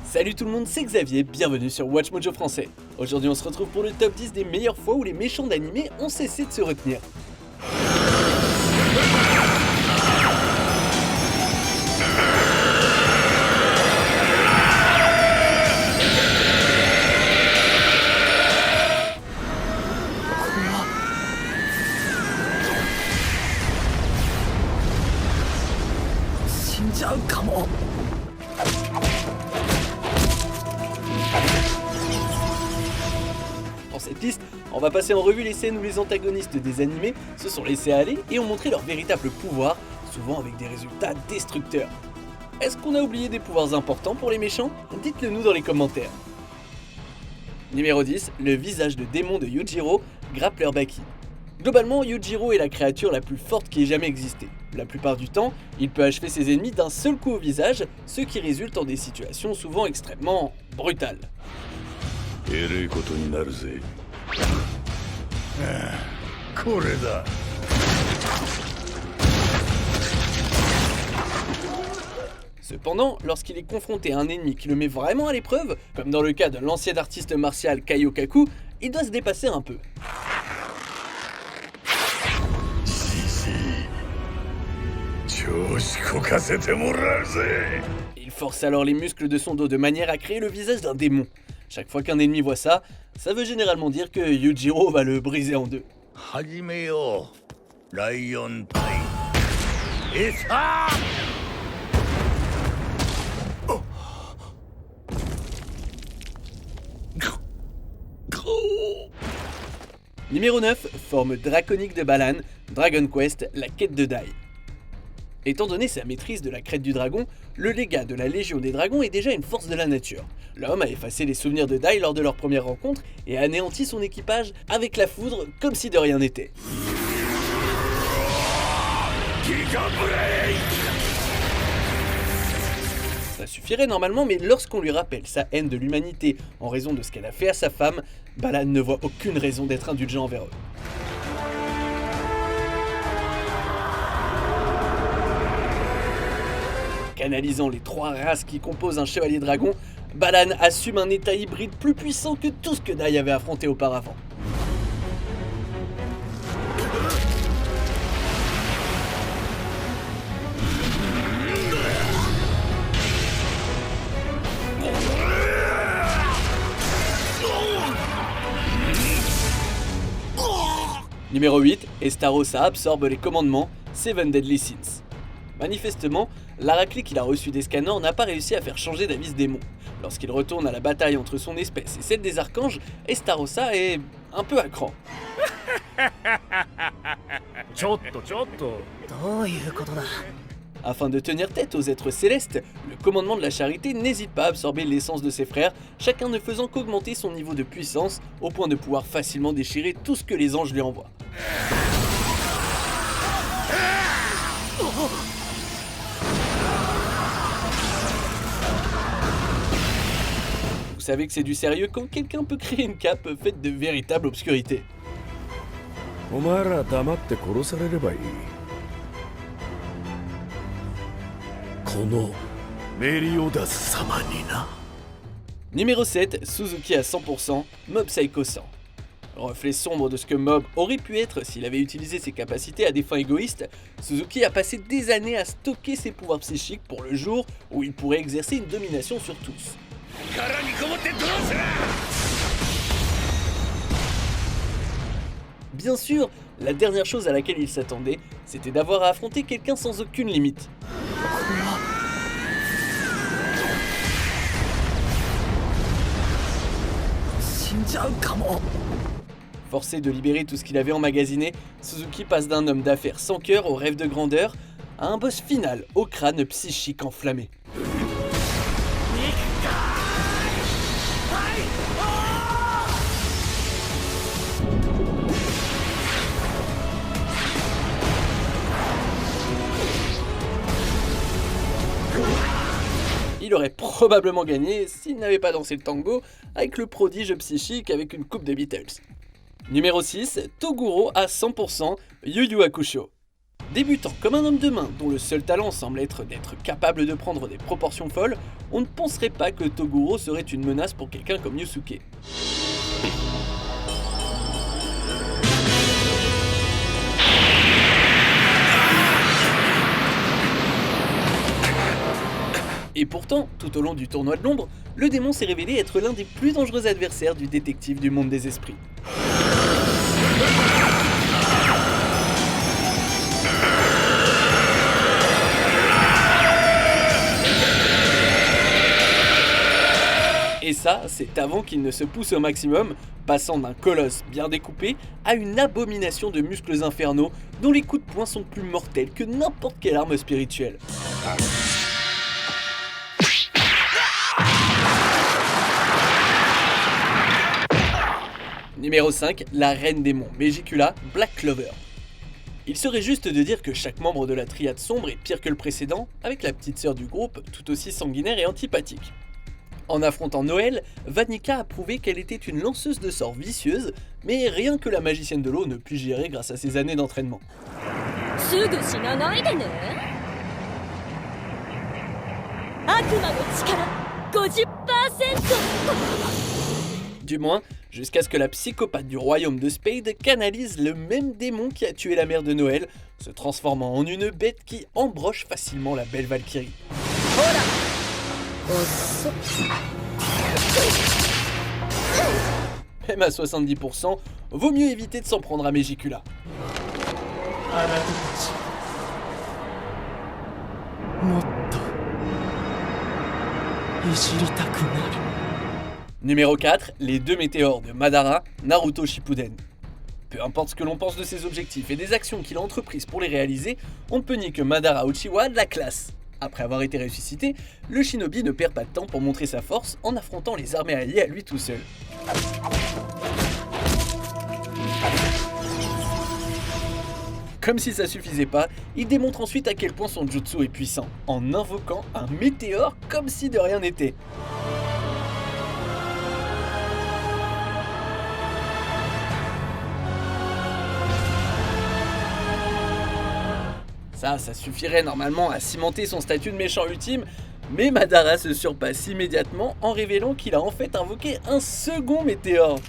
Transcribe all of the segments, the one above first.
Salut tout le monde, c'est Xavier, bienvenue sur Watch Mojo français. Aujourd'hui on se retrouve pour le top 10 des meilleures fois où les méchants d'animé ont cessé de se retenir. Dans cette liste, on va passer en revue les scènes où les antagonistes des animés se sont laissés aller et ont montré leur véritable pouvoir, souvent avec des résultats destructeurs. Est-ce qu'on a oublié des pouvoirs importants pour les méchants? Dites-le nous dans les commentaires. Numéro 10, le visage de démon de Yujiro, Grappler Baki. Globalement, Yujiro est la créature la plus forte qui ait jamais existé. La plupart du temps, il peut achever ses ennemis d'un seul coup au visage, ce qui résulte en des situations souvent extrêmement brutales. Cependant, lorsqu'il est confronté à un ennemi qui le met vraiment à l'épreuve, comme dans le cas de l'ancien artiste martial Kaiokaku, il doit se dépasser un peu. Il force alors les muscles de son dos de manière à créer le visage d'un démon. Chaque fois qu'un ennemi voit ça, ça veut généralement dire que Yujiro va le briser en deux. Numéro 9, forme draconique de Balan, Dragon Quest, la quête de Dai. Étant donné sa maîtrise de la crête du dragon, le légat de la Légion des Dragons est déjà une force de la nature. L'homme a effacé les souvenirs de Dai lors de leur première rencontre et a anéanti son équipage avec la foudre comme si de rien n'était. Ça suffirait normalement, mais lorsqu'on lui rappelle sa haine de l'humanité en raison de ce qu'elle a fait à sa femme, Balan ne voit aucune raison d'être indulgent envers eux. Canalisant les trois races qui composent un chevalier dragon, Balan assume un état hybride plus puissant que tout ce que Dai avait affronté auparavant. Numéro 8, Estarossa absorbe les commandements Seven Deadly Sins. Manifestement, la raclée qu'il a reçue des Scanners n'a pas réussi à faire changer d'avis ce démon. Lorsqu'il retourne à la bataille entre son espèce et celle des archanges, Estarossa est un peu à cran. Afin de tenir tête aux êtres célestes, le commandement de la charité n'hésite pas à absorber l'essence de ses frères, chacun ne faisant qu'augmenter son niveau de puissance au point de pouvoir facilement déchirer tout ce que les anges lui envoient. Vous savez que c'est du sérieux quand quelqu'un peut créer une cape faite de véritable obscurité. Numéro 7, Suzuki à 100%, Mob Psycho 100. Reflet sombre de ce que Mob aurait pu être s'il avait utilisé ses capacités à des fins égoïstes, Suzuki a passé des années à stocker ses pouvoirs psychiques pour le jour où il pourrait exercer une domination sur tous. Bien sûr, la dernière chose à laquelle il s'attendait, c'était d'avoir à affronter quelqu'un sans aucune limite. Forcé de libérer tout ce qu'il avait emmagasiné, Suzuki passe d'un homme d'affaires sans cœur au rêve de grandeur à un boss final au crâne psychique enflammé. Il aurait probablement gagné s'il n'avait pas dansé le tango avec le prodige psychique avec une coupe de Beatles. Numéro 6, Toguro à 100%, Yu Yu Hakusho. Débutant comme un homme de main dont le seul talent semble être d'être capable de prendre des proportions folles, on ne penserait pas que Toguro serait une menace pour quelqu'un comme Yusuke. Et pourtant, tout au long du tournoi de l'ombre, le démon s'est révélé être l'un des plus dangereux adversaires du détective du monde des esprits. Et ça, c'est avant qu'il ne se pousse au maximum, passant d'un colosse bien découpé à une abomination de muscles infernaux dont les coups de poing sont plus mortels que n'importe quelle arme spirituelle. Numéro 5, la reine démon Megicula, Black Clover. Il serait juste de dire que chaque membre de la triade sombre est pire que le précédent, avec la petite sœur du groupe tout aussi sanguinaire et antipathique. En affrontant Noël, Vanica a prouvé qu'elle était une lanceuse de sorts vicieuse, mais rien que la magicienne de l'eau ne put gérer grâce à ses années d'entraînement. Du moins, jusqu'à ce que la psychopathe du royaume de Spade canalise le même démon qui a tué la mère de Noël, se transformant en une bête qui embroche facilement la belle Valkyrie. Même à 70%, vaut mieux éviter de s'en prendre à Megicula. Numéro 4, les deux météores de Madara, Naruto Shippuden. Peu importe ce que l'on pense de ses objectifs et des actions qu'il a entreprises pour les réaliser, on ne peut nier que Madara Uchiwa a de la classe. Après avoir été ressuscité, le shinobi ne perd pas de temps pour montrer sa force en affrontant les armées alliées à lui tout seul. Comme si ça suffisait pas, il démontre ensuite à quel point son jutsu est puissant, en invoquant un météore comme si de rien n'était. Ça suffirait normalement à cimenter son statut de méchant ultime, mais Madara se surpasse immédiatement en révélant qu'il a en fait invoqué un second météore.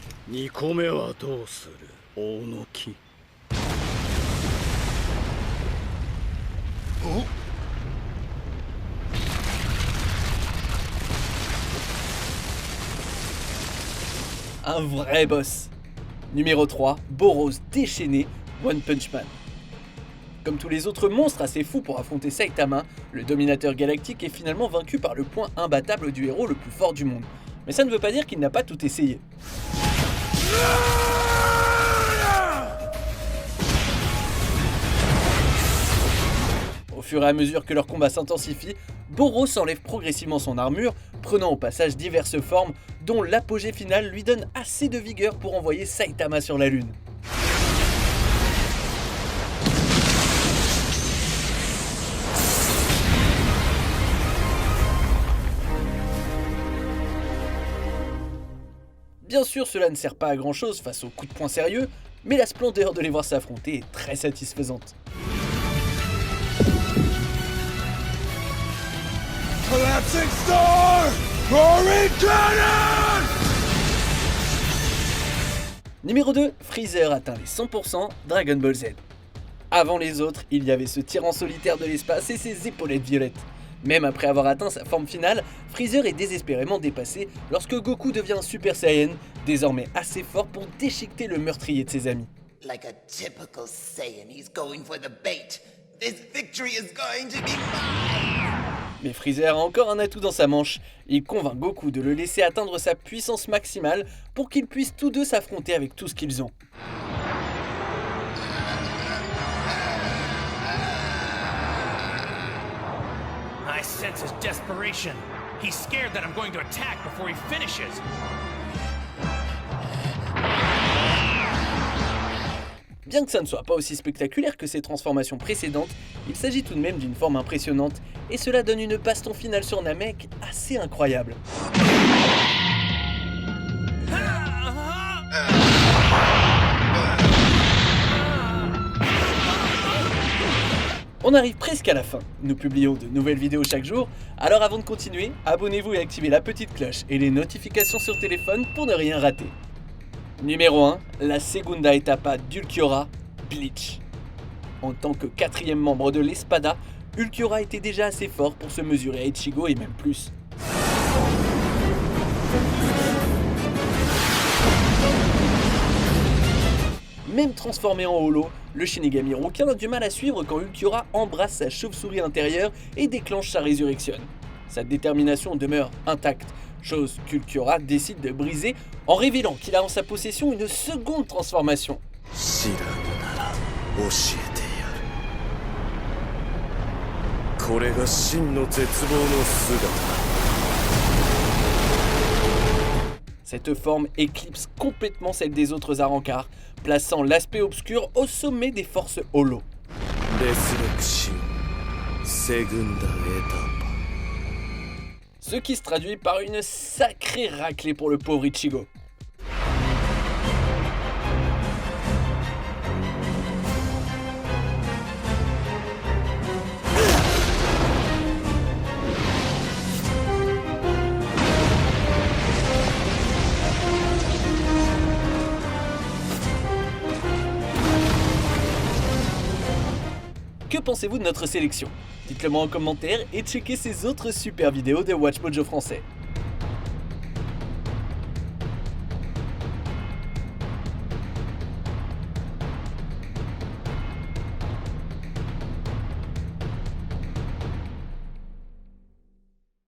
Un vrai boss. Numéro 3, Boros déchaîné, One Punch Man. Comme tous les autres monstres assez fous pour affronter Saitama, le dominateur galactique est finalement vaincu par le point imbattable du héros le plus fort du monde. Mais ça ne veut pas dire qu'il n'a pas tout essayé. Au fur et à mesure que leur combat s'intensifie, Boros enlève progressivement son armure, prenant au passage diverses formes, dont l'apogée finale lui donne assez de vigueur pour envoyer Saitama sur la lune. Bien sûr, cela ne sert pas à grand chose face aux coups de poing sérieux, mais la splendeur de les voir s'affronter est très satisfaisante. Collapsing Star! Roaring Cannon! Numéro 2, Freezer atteint les 100%, Dragon Ball Z. Avant les autres, il y avait ce tyran solitaire de l'espace et ses épaulettes violettes. Même après avoir atteint sa forme finale, Freezer est désespérément dépassé lorsque Goku devient un Super Saiyan, désormais assez fort pour déchiqueter le meurtrier de ses amis. Like a typical Saiyan, he's going for the bait. This victory is going to be mine! Mais Freezer a encore un atout dans sa manche. Il convainc Goku de le laisser atteindre sa puissance maximale pour qu'ils puissent tous deux s'affronter avec tout ce qu'ils ont. I sense his desperation. He's scared that I'm going to attack before he finishes. Bien que ça ne soit pas aussi spectaculaire que ses transformations précédentes, il s'agit tout de même d'une forme impressionnante, et cela donne une baston finale sur Namek assez incroyable. On arrive presque à la fin, nous publions de nouvelles vidéos chaque jour, alors avant de continuer, abonnez-vous et activez la petite cloche et les notifications sur téléphone pour ne rien rater. Numéro 1, la segunda etapa d'Ulquiorra, Bleach. En tant que 4e membre de l'Espada, Ulquiorra était déjà assez fort pour se mesurer à Ichigo et même plus. Même transformé en holo, le Shinigami rouquin a du mal à suivre quand Ulquiorra embrasse sa chauve-souris intérieure et déclenche sa résurrection. Sa détermination demeure intacte, chose qu'Ulquiorra décide de briser en révélant qu'il a en sa possession une seconde transformation. Cette forme éclipse complètement celle des autres Arrancars, plaçant l'aspect obscur au sommet des forces holo. Ce qui se traduit par une sacrée raclée pour le pauvre Ichigo. Que pensez-vous de notre sélection? Dites-le moi en commentaire et checkez ces autres super vidéos de Watch Mojo français.